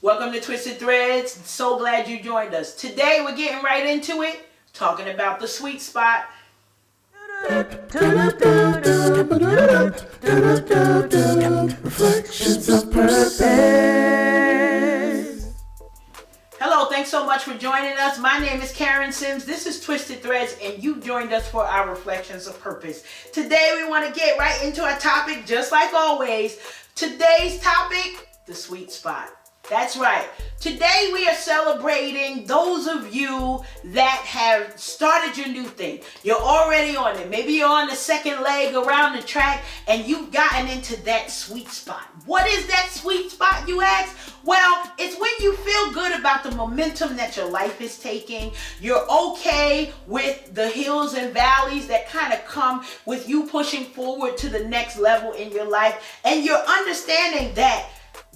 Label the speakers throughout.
Speaker 1: Welcome to Twisted Threads. So glad you joined us. Today we're getting right into it, talking about the sweet spot. Reflections of Purpose. Hello, thanks so much for joining us. My name is Karen Sims. This is Twisted Threads, and you joined us for our Reflections of Purpose. Today we want to get right into our topic, just like always. Today's topic, the sweet spot. That's right. Today we are celebrating those of you that have started your new thing. You're already on it. Maybe you're on the second leg around the track and you've gotten into that sweet spot. What is that sweet spot, you ask? Well, it's when you feel good about the momentum that your life is taking. You're okay with the hills and valleys that kind of come with you pushing forward to the next level in your life. And you're understanding that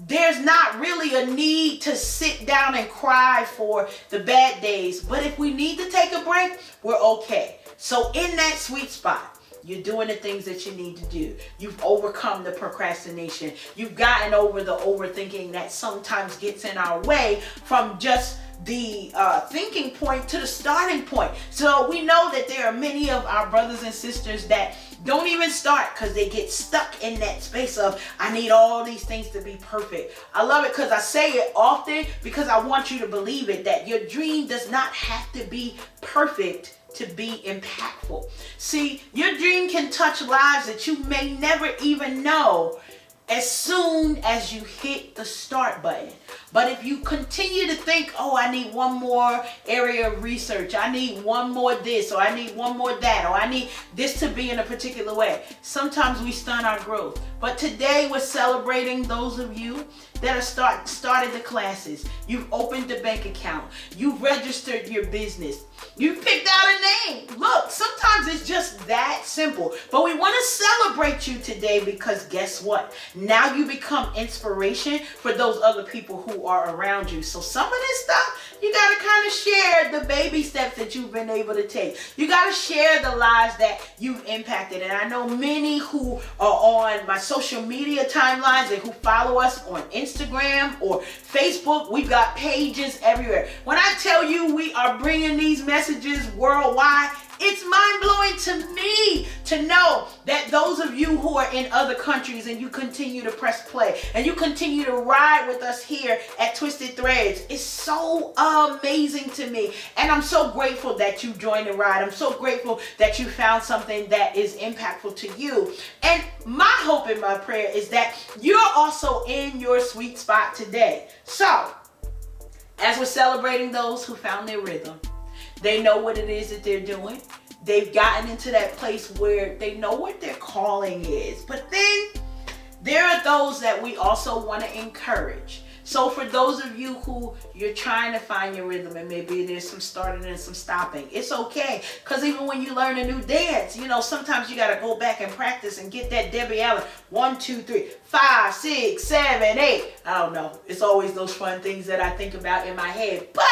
Speaker 1: there's not really a need to sit down and cry for the bad days. But if we need to take a break, we're okay. So in that sweet spot, you're doing the things that you need to do. You've overcome the procrastination. You've gotten over the overthinking that sometimes gets in our way from just the thinking point to the starting point. So we know that there are many of our brothers and sisters that don't even start because they get stuck in that space of, I need all these things to be perfect. I love it because I say it often because I want you to believe it, that your dream does not have to be perfect to be impactful. See, your dream can touch lives that you may never even know as soon as you hit the start button. But if you continue to think, oh, I need one more area of research, I need one more this, or I need one more that, or I need this to be in a particular way, sometimes we stunt our growth. But today we're celebrating those of you that are started the classes. You've opened the bank account. You've registered your business. You've picked out a name. Look, sometimes it's just that simple. But we want to celebrate you today because guess what? Now you become inspiration for those other people who are around you. So some of this stuff, you got to kind of share the baby steps that you've been able to take. You got to share the lives that you've impacted. And I know many who are on my social media timelines and who follow us on Instagram or Facebook. We've got pages everywhere. When I tell you we are bringing these messages worldwide, it's mind-blowing to me to know that those of you who are in other countries and you continue to press play and you continue to ride with us here at Twisted Threads is so amazing to me. And I'm so grateful that you joined the ride. I'm so grateful that you found something that is impactful to you. And my hope and my prayer is that you're also in your sweet spot today. So, as we're celebrating those who found their rhythm, they know what it is that they're doing. They've gotten into that place where they know what their calling is. But then there are those that we also want to encourage. So for those of you who you're trying to find your rhythm and maybe there's some starting and some stopping, it's okay. Because even when you learn a new dance, sometimes you got to go back and practice and get that Debbie Allen 1, 2, 3, 5, 6, 7, 8. I don't know. It's always those fun things that I think about in my head. But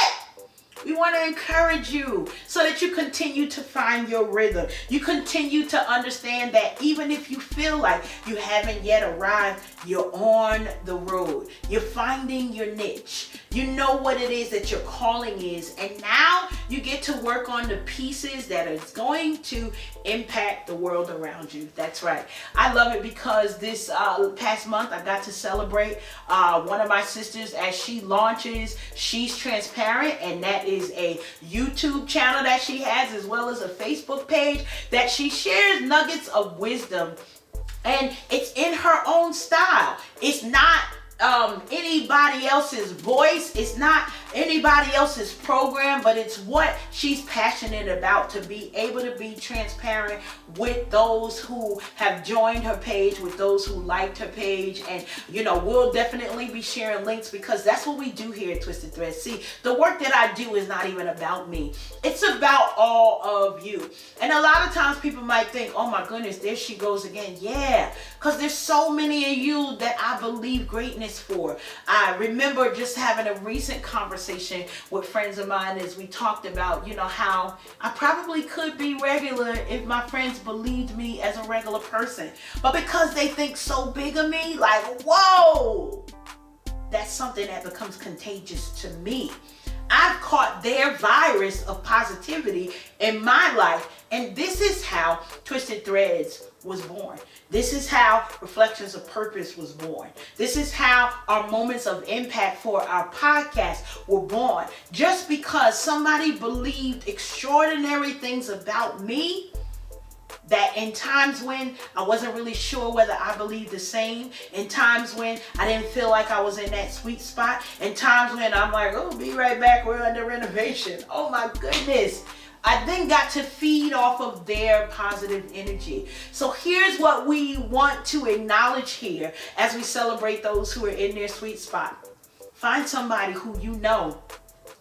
Speaker 1: we want to encourage you so that you continue to find your rhythm. You continue to understand that even if you feel like you haven't yet arrived, you're on the road. You're finding your niche. You know what it is that your calling is. And now you get to work on the pieces that is going to impact the world around you. That's right. I love it because this past month I got to celebrate one of my sisters as she launches She's Transparent, and that is a YouTube channel that she has as well as a Facebook page that she shares nuggets of wisdom, and it's in her own style. It's not anybody else's voice. It's not anybody else's program, but it's what she's passionate about, to be able to be transparent with those who have joined her page, with those who liked her page. And we'll definitely be sharing links because that's what we do here at Twisted Threads. See, the work that I do is not even about me. It's about all of you. And a lot of times people might think, oh my goodness, there she goes again. Yeah, because there's so many of you that I believe greatness for. I remember just having a recent conversation with friends of mine as we talked about, how I probably could be regular if my friends believed me as a regular person. But because they think so big of me, like, whoa, that's something that becomes contagious to me. I've caught their virus of positivity in my life. And this is how Twisted Threads was born. This is how Reflections of Purpose was born. This is how our Moments of Impact for our podcast were born. Just because somebody believed extraordinary things about me, that in times when I wasn't really sure whether I believed the same, in times when I didn't feel like I was in that sweet spot, in times when I'm like, oh, be right back, we're under renovation. Oh my goodness. I then got to feed off of their positive energy. So here's what we want to acknowledge here as we celebrate those who are in their sweet spot. Find somebody who you know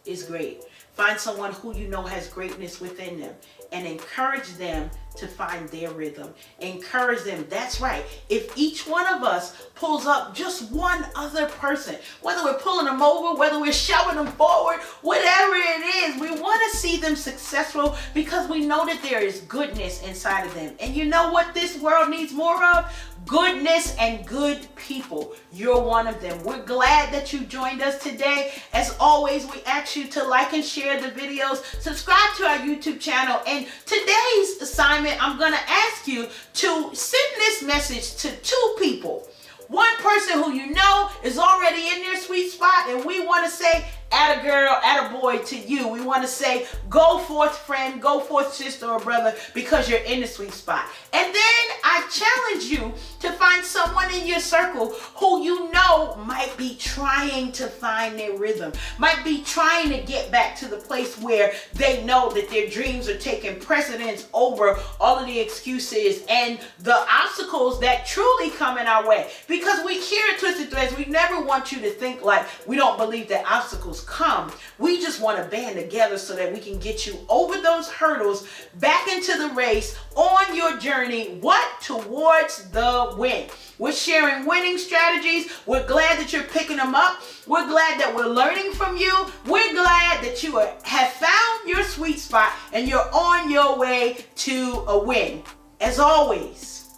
Speaker 1: is great. Find someone who you know has greatness within them and encourage them to find their rhythm. Encourage them. That's right. If each one of us pulls up just one other person, whether we're pulling them over, whether we're shoving them forward, whatever it is, we want to see them successful because we know that there is goodness inside of them. And you know what this world needs more of? Goodness and good people. You're one of them. We're glad that you joined us today. As always, we ask you to like and share the videos, subscribe to our YouTube channel, and today's assignment, I'm going to ask you to send this message to 2 people. One person who you know is already in their sweet spot, and we want to say, atta girl, atta boy to you. We want to say, go forth, friend, go forth, sister or brother, because you're in the sweet spot. And then I challenge you to find someone in your circle who you know might be trying to find their rhythm, might be trying to get back to the place where they know that their dreams are taking precedence over all of the excuses and the obstacles that truly come in our way. Because we here at Twisted Threads, we never want you to think like we don't believe that obstacles come. We just want to band together so that we can get you over those hurdles, back into the race, on your journey, what? Towards the win. We're sharing winning strategies. We're glad that you're picking them up. We're glad that we're learning from you. We're glad that you have found your sweet spot and you're on your way to a win. As always,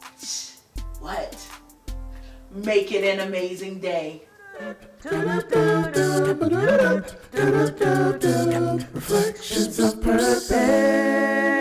Speaker 1: what? Make it an amazing day.
Speaker 2: Reflections of Purpose.